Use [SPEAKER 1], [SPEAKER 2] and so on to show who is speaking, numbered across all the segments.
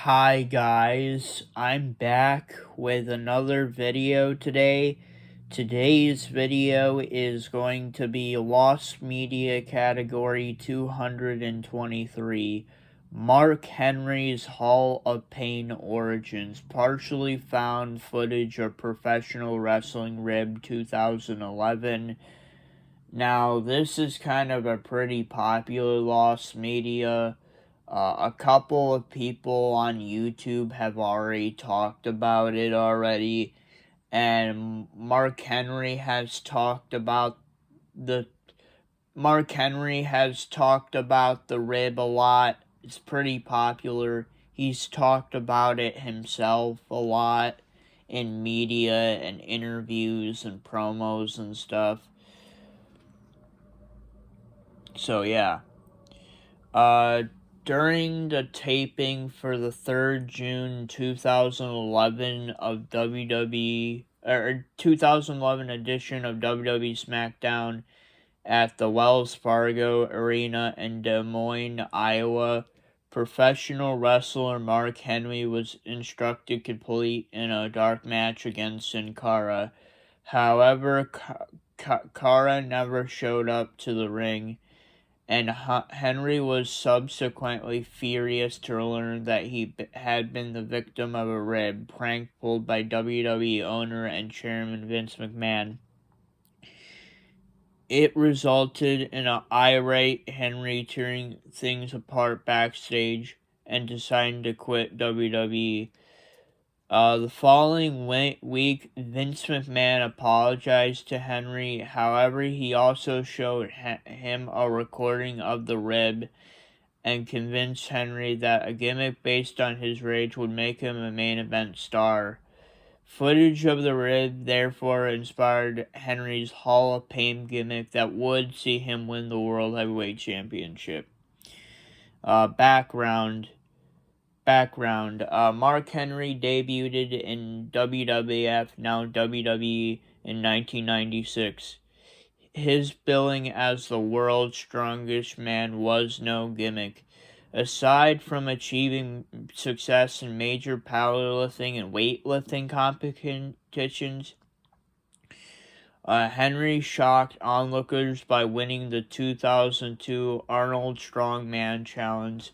[SPEAKER 1] Hi guys, I'm back with another video today. Today's video is going to be Lost Media Category 223, Mark Henry's Hall of Pain Origins, partially found footage of Professional Wrestling Rib 2011. Now, this is kind of a pretty popular Lost Media. A couple of people on YouTube have already talked about it already, and Mark Henry has talked about the rib a lot. It's pretty popular. He's talked about it himself a lot in media and interviews and promos and stuff. So yeah. During the taping for the 3rd June 2011 of 2011 edition of WWE SmackDown at the Wells Fargo Arena in Des Moines, Iowa, professional wrestler Mark Henry was instructed to complete in a dark match against Sin Cara. However, Cara never showed up to the ring, and Henry was subsequently furious to learn that he had been the victim of a rib prank pulled by WWE owner and chairman Vince McMahon. It resulted in an irate Henry tearing things apart backstage and deciding to quit WWE. The following week, Vince McMahon apologized to Henry. However, he also showed him a recording of the rib and convinced Henry that a gimmick based on his rage would make him a main event star. Footage of the rib therefore inspired Henry's Hall of Fame gimmick that would see him win the World Heavyweight Championship. Background. Mark Henry debuted in WWF, now WWE, in 1996. His billing as the world's strongest man was no gimmick. Aside from achieving success in major powerlifting and weightlifting competitions, Henry shocked onlookers by winning the 2002 Arnold Strongman Challenge.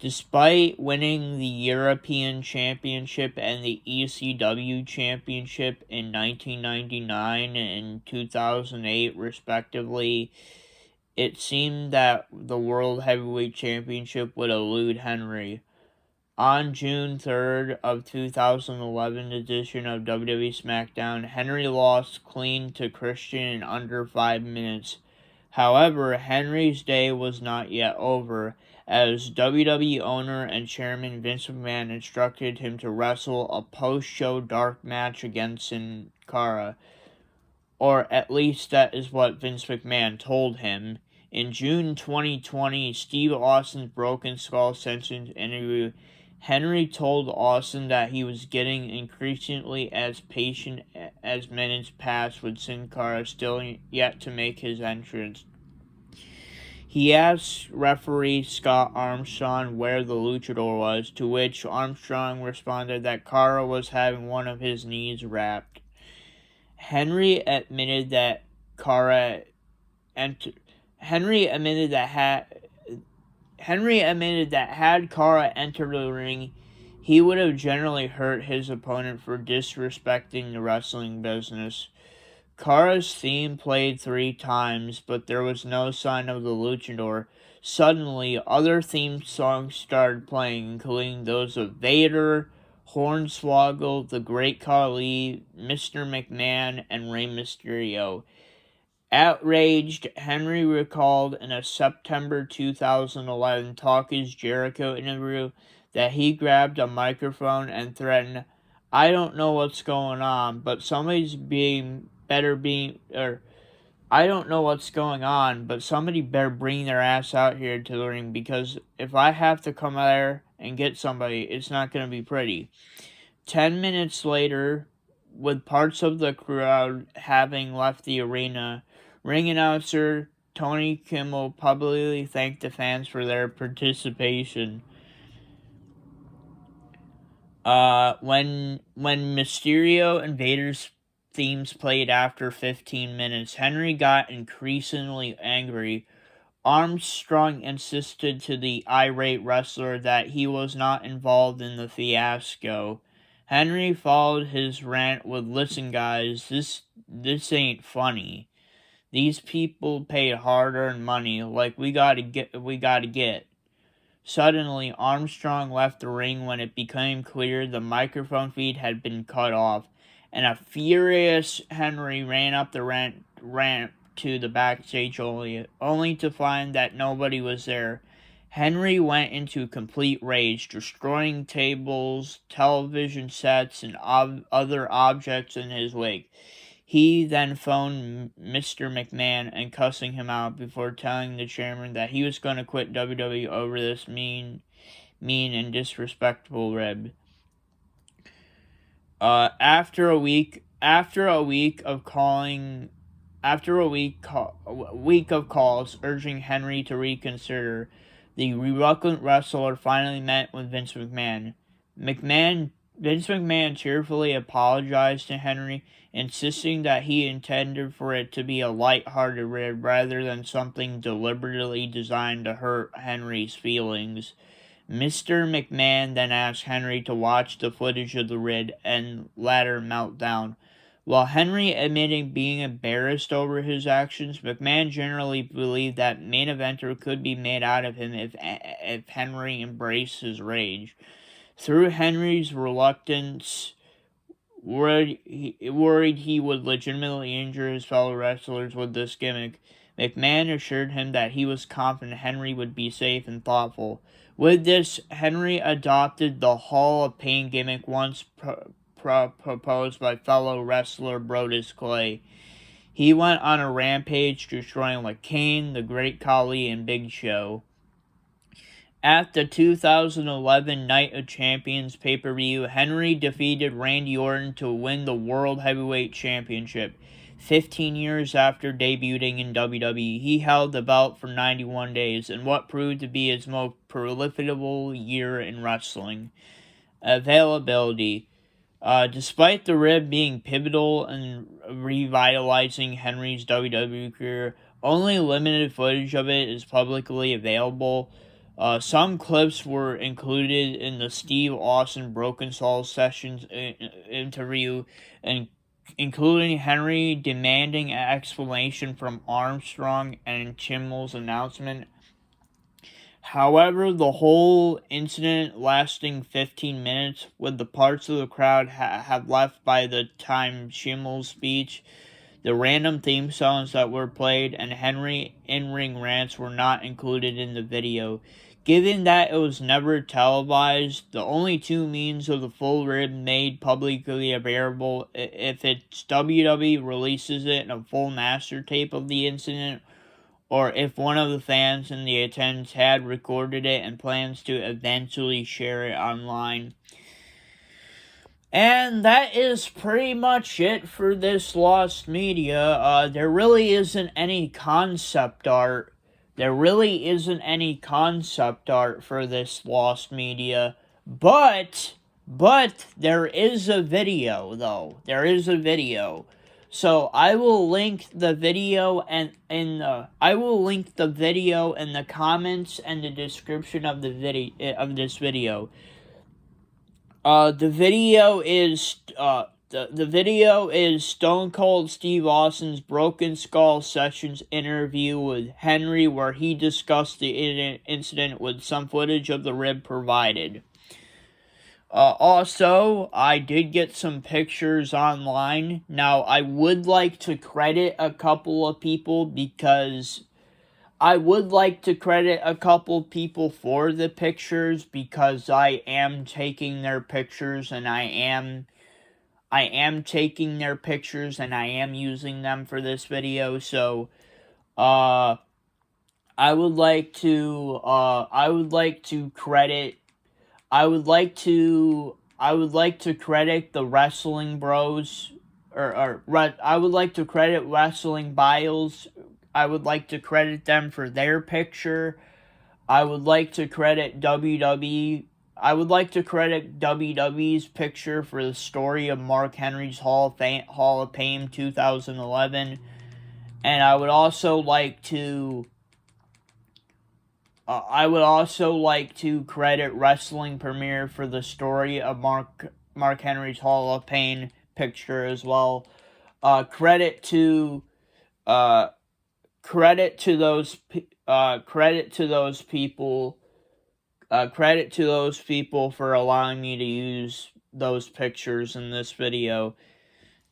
[SPEAKER 1] Despite winning the European Championship and the ECW Championship in 1999 and 2008 respectively, it seemed that the World Heavyweight Championship would elude Henry. On June 3rd of 2011 edition of WWE SmackDown, Henry lost clean to Christian in under 5 minutes. However, Henry's day was not yet over, as WWE owner and chairman Vince McMahon instructed him to wrestle a post-show dark match against Sin Cara. Or at least that is what Vince McMahon told him. In June 2020, Steve Austin's Broken Skull Sessions interview, Henry told Austin that he was getting increasingly as patient as minutes passed with Sin Cara still yet to make his entrance. He asked referee Scott Armstrong where the luchador was, to which Armstrong responded that Cara was having one of his knees wrapped. Henry admitted that had Cara entered the ring, he would have generally hurt his opponent for disrespecting the wrestling business. Cara's theme played 3 times, but there was no sign of the luchador. Suddenly, other theme songs started playing, including those of Vader, Hornswoggle, The Great Khali, Mr. McMahon, and Rey Mysterio. Outraged, Henry recalled in a September 2011 Talk Is Jericho interview that he grabbed a microphone and threatened, I don't know what's going on, but somebody better bring their ass out here to the ring, because if I have to come there and get somebody, it's not going to be pretty. 10 minutes later, with parts of the crowd having left the arena, ring announcer Tony Kimmel publicly thanked the fans for their participation. When Mysterio and Vader's themes played after 15 minutes, Henry got increasingly angry. Armstrong insisted to the irate wrestler that he was not involved in the fiasco. Henry followed his rant with, "Listen, guys, this ain't funny. These people paid hard-earned money. Like, we gotta get." Suddenly, Armstrong left the ring when it became clear the microphone feed had been cut off, and a furious Henry ran up the ramp to the backstage only to find that nobody was there. Henry went into complete rage, destroying tables, television sets, and other objects in his wake. He then phoned Mr. McMahon and cussing him out before telling the chairman that he was going to quit WWE over this mean and disrespectful rib. After a week of calls urging Henry to reconsider, the reluctant wrestler finally met with Vince McMahon. Vince McMahon cheerfully apologized to Henry, insisting that he intended for it to be a light-hearted rib rather than something deliberately designed to hurt Henry's feelings. Mr. McMahon then asked Henry to watch the footage of the rib and latter meltdown. While Henry admitted being embarrassed over his actions, McMahon generally believed that main eventer could be made out of him if Henry embraced his rage. Through Henry's reluctance, worried he would legitimately injure his fellow wrestlers with this gimmick, McMahon assured him that he was confident Henry would be safe and thoughtful. With this, Henry adopted the Hall of Pain gimmick once proposed by fellow wrestler Brodus Clay. He went on a rampage, destroying like Kane, the Great Khali, and Big Show. At the 2011 Night of Champions pay-per-view, Henry defeated Randy Orton to win the World Heavyweight Championship. 15 years after debuting in WWE, he held the belt for 91 days in what proved to be his most prolific year in wrestling. Availability. Despite the rib being pivotal in revitalizing Henry's WWE career, only limited footage of it is publicly available. Some clips were included in the Steve Austin Broken Soul Sessions interview, including Henry demanding an explanation from Armstrong and Chimmel's announcement. However, the whole incident lasting 15 minutes, with the parts of the crowd have left by the time Schimmel's speech, the random theme songs that were played, and Henry in-ring rants were not included in the video. Given that it was never televised, the only two means of the full rib made publicly available if it's WWE releases it in a full master tape of the incident, or if one of the fans in the attendance had recorded it and plans to eventually share it online. And that is pretty much it for this Lost Media. There really isn't any concept art. There really isn't any concept art for this Lost Media. But there is a video, though. There is a video. So I will link the video in the comments and the description of this video. The video is Stone Cold Steve Austin's Broken Skull Sessions interview with Henry, where he discussed the incident with some footage of the rib provided. Also, I did get some pictures online. Now, I would like to credit a couple of people for the pictures, because I am taking their pictures and I am using them for this video. So, I would like to credit the Wrestling Bros, I would like to credit Wrestling Bios. I would like to credit them for their picture. I would like to credit WWE I would like to credit WWE's picture for the story of Mark Henry's Hall of Fame 2011, and I would also like to credit Wrestling Premiere for the story of Mark Henry's Hall of Fame picture as well. Credit to those people for allowing me to use those pictures in this video.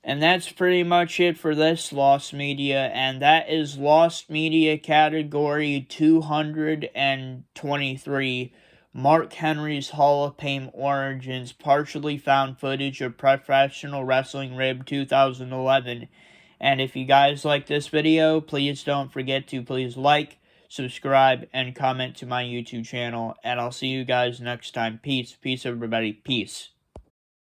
[SPEAKER 1] And that's pretty much it for this Lost Media, and that is Lost Media category 223, Mark Henry's Hall of Fame Origins, partially found footage of Professional Wrestling Rib 2011. And if you guys like this video, please don't forget to please like, subscribe, and comment to my YouTube channel, and I'll see you guys next time. Peace. Peace, everybody. Peace.